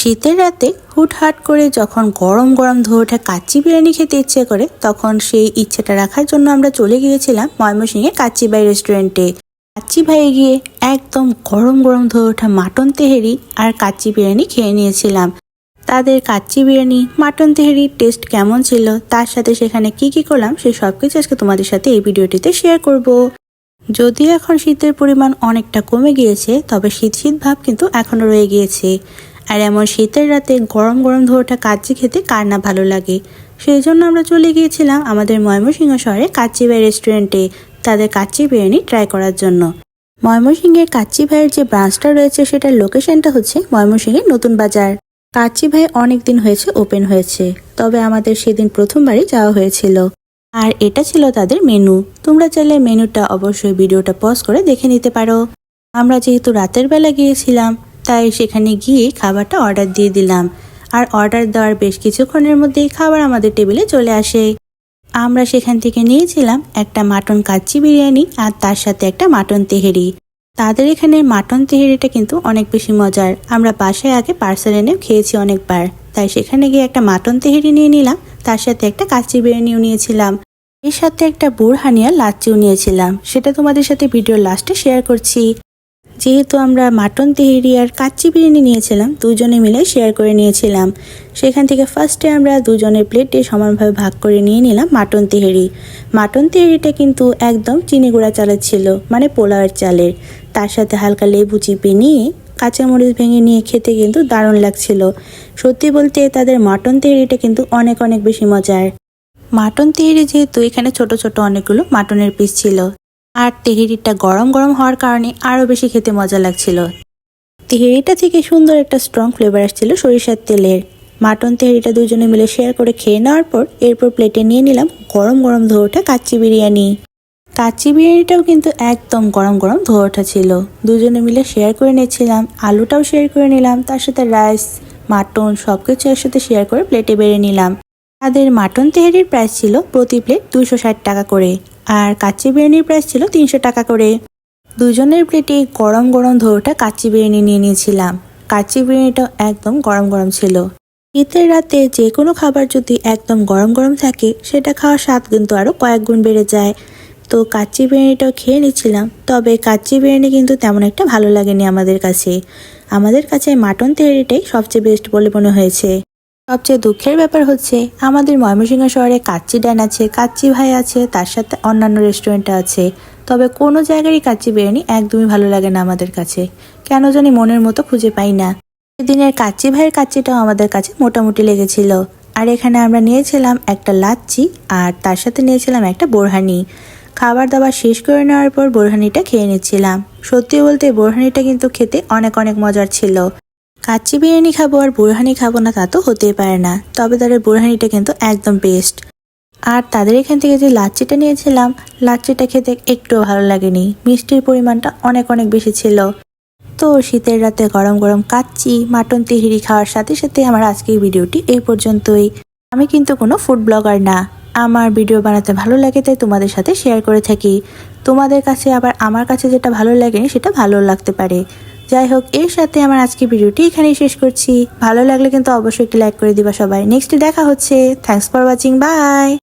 শীতের রাতে হুটহাট করে যখন গরম গরম ধোয়া ওঠা কাচ্চি বিরিয়ানি খেতে ইচ্ছে করে, তখন সেই ইচ্ছেটা রাখার জন্য আমরা চলে গিয়েছিলাম ময়মনসিংহে কাচ্চি ভাই রেস্টুরেন্টে। কাচ্চি ভাইয়ে গিয়ে একদম গরম গরম ধোয়া ওঠা মাটন তেহেরি আর কাচ্চি বিরিয়ানি খেয়ে নিয়েছিলাম। তাদের কাচ্চি বিরিয়ানি, মাটন তেহেরির টেস্ট কেমন ছিল, তার সাথে সেখানে কি কি করলাম, সে সব কিছু আজকে তোমাদের সাথে এই ভিডিওটিতে শেয়ার করব। যদিও এখন শীতের পরিমাণ অনেকটা কমে গিয়েছে, তবে শীত শীত ভাব কিন্তু এখনও রয়ে গিয়েছে। আর এমন শীতের রাতে গরম গরম ধোয়াটা কাচ্চি খেতে কার না ভালো লাগে। সেই জন্য আমরা চলে গিয়েছিলাম আমাদের ময়মনসিংহ শহরে কাচ্চি ভাই রেস্টুরেন্টে তাদের কাচ্চি বিরিয়ানি ট্রাই করার জন্য। ময়মনসিংহের কাচ্চি ভাইয়ের যে ব্রাঞ্চটা রয়েছে, সেটার লোকেশনটা হচ্ছে ময়মনসিংহের নতুন বাজার। কাচ্চি ভাই অনেক দিন হয়েছে ওপেন হয়েছে, তবে আমাদের সেদিন প্রথমবারই যাওয়া হয়েছিল। আর এটা ছিল তাদের মেনু। তোমরা চাইলে মেনুটা অবশ্যই ভিডিওটা পজ করে দেখে নিতে পারো। আমরা যেহেতু রাতের বেলা গিয়েছিলাম, তাই সেখানে গিয়ে খাবারটা অর্ডার দিয়ে দিলাম। আর অর্ডার দেওয়ার বেশ কিছুক্ষণের মধ্যেই খাবার আমাদের টেবিলে চলে আসে। আমরা সেখান থেকে নিয়েছিলাম একটা মাটন কাচ্চি বিরিয়ানি আর তার সাথে একটা মাটন তেহেরি। তাদের এখানে মাটন তেহেরিটা কিন্তু অনেক বেশি মজার। আমরা বাসায় আগে পার্সেল এনেও খেয়েছি অনেকবার, তাই সেখানে গিয়ে একটা মাটন তেহেরি নিয়ে নিলাম, তার সাথে একটা কাচ্চি বিরিয়ানিও নিয়েছিলাম। এর সাথে একটা বুরহানিয়া লাচ্চিও নিয়েছিলাম, সেটা তোমাদের সাথে ভিডিওর লাস্টে শেয়ার করছি। যেহেতু আমরা মাটন তেহেরি আর কাচ্চি বিরিয়ানি নিয়েছিলাম, দুজনে মিলে শেয়ার করে নিয়েছিলাম। সেখান থেকে ফার্স্টে আমরা দুজনের প্লেটে সমানভাবে ভাগ করে নিয়ে নিলাম মাটন তেহেরি। মাটন তেহেরিটা কিন্তু একদম চিনি গুঁড়া চালের ছিল, মানে পোলাওয়ের চালের। তার সাথে হালকা লেবু চিপে নিয়ে কাঁচামরিচ ভেঙে নিয়ে খেতে কিন্তু দারুণ লাগছিল। সত্যি বলতে তাদের মাটন তেহেরিটা কিন্তু অনেক অনেক বেশি মজার। মাটন তেহেরি যেহেতু এখানে ছোট ছোট অনেকগুলো মাটনের পিস ছিল, আর তেহেরিটা গরম গরম হওয়ার কারণে আরও বেশি খেতে মজা লাগছিল। তেহেরিটা থেকে সুন্দর একটা স্ট্রং ফ্লেভার আসছিল সরিষার তেলের। মাটন তেহেরিটা দুজনে মিলে শেয়ার করে খেয়ে নেওয়ার পর এরপর প্লেটে নিয়ে নিলাম গরম গরম ধোয়া ওঠা কাচ্চি বিরিয়ানি। কাচ্চি বিরিয়ানিটাও কিন্তু একদম গরম গরম ধোয়া ওঠা ছিল। দুজনে মিলে শেয়ার করে নিয়েছিলাম, আলুটাও শেয়ার করে নিলাম, তার সাথে রাইস, মাটন সব কিছু একসাথে শেয়ার করে প্লেটে বেড়ে নিলাম। তাদের মাটন তেহেরির প্রাইস ছিল প্রতি প্লেট 260 টাকা করে, আর কাচ্চি বিরিয়ানির প্রাইস ছিল 300 টাকা করে। দুজনের প্লেটে গরম গরম ধোয়াটা কাচ্চি বিরিয়ানি নিয়ে নিয়েছিলাম। কাচ্চি বিরিয়ানিটাও একদম গরম গরম ছিল। শীতের রাতে যে কোনো খাবার যদি একদম গরম গরম থাকে, সেটা খাওয়ার স্বাদ কিন্তু আরও কয়েক গুণ বেড়ে যায়। তো কাচ্চি বিরিয়ানিটাও খেয়ে নিচ্ছিলাম, তবে কাচ্চি বিরিয়ানি কিন্তু তেমন একটা ভালো লাগেনি আমাদের কাছে। আমাদের কাছে মাটন তেহেরিটাই সবচেয়ে বেস্ট বলে মনে হয়েছে। সবচেয়ে দুঃখের ব্যাপার হচ্ছে আমাদের ময়মনসিংহ শহরে কাচ্চি ডান আছে, কাচ্চি ভাই আছে, তার সাথে অন্যান্য রেস্টুরেন্টও আছে, তবে কোনো জায়গারই কাচ্চি বিরিয়ানি একদমই ভালো লাগে না আমাদের কাছে। কেন জানি মনের মতো খুঁজে পাই না। সেদিনের কাচ্চি ভাইয়ের কাচ্চিটাও আমাদের কাছে মোটামুটি লেগেছিল। আর এখানে আমরা নিয়েছিলাম একটা লাচ্চি আর তার সাথে নিয়েছিলাম একটা বোরহানি। খাবার দাবার শেষ করে নেওয়ার পর বোরহানিটা খেয়ে নিচ্ছিলাম। সত্যি বলতে বোরহানিটা কিন্তু খেতে অনেক অনেক মজার ছিল। কাচ্চি বিরিয়ানি খাবো আর বুরহানি খাবো না তা তো হতেই পারে না, তবে তাদের বুরহানিটা কিন্তু একদম বেস্ট। আর তাদের এখান থেকে যে লাচ্চিটা নিয়েছিলাম, লাচ্চিটা খেতে একটুও ভালো লাগেনি। মিষ্টির পরিমাণটা অনেক অনেক বেশি ছিল। তো শীতের রাতে গরম গরম কাচ্চি, মাটন তেহেরি খাওয়ার সাথে সাথে আমার আজকের ভিডিওটি এই পর্যন্তই। আমি কিন্তু কোনো ফুড ব্লগার না, আমার ভিডিও বানাতে ভালো লাগে তাই তোমাদের সাথে শেয়ার করে থাকি। তোমাদের কাছে আবার আমার কাছে যেটা ভালো লাগেনি সেটা ভালো লাগতে পারে। যাই হোক, এর সাথে আমার আজকে ভিডিওটি এখানেই শেষ করছি। ভালো লাগলে কিন্তু অবশ্যই একটি লাইক করে দিবা সবাই। নেক্সট দেখা হচ্ছে। Thanks for watching, by.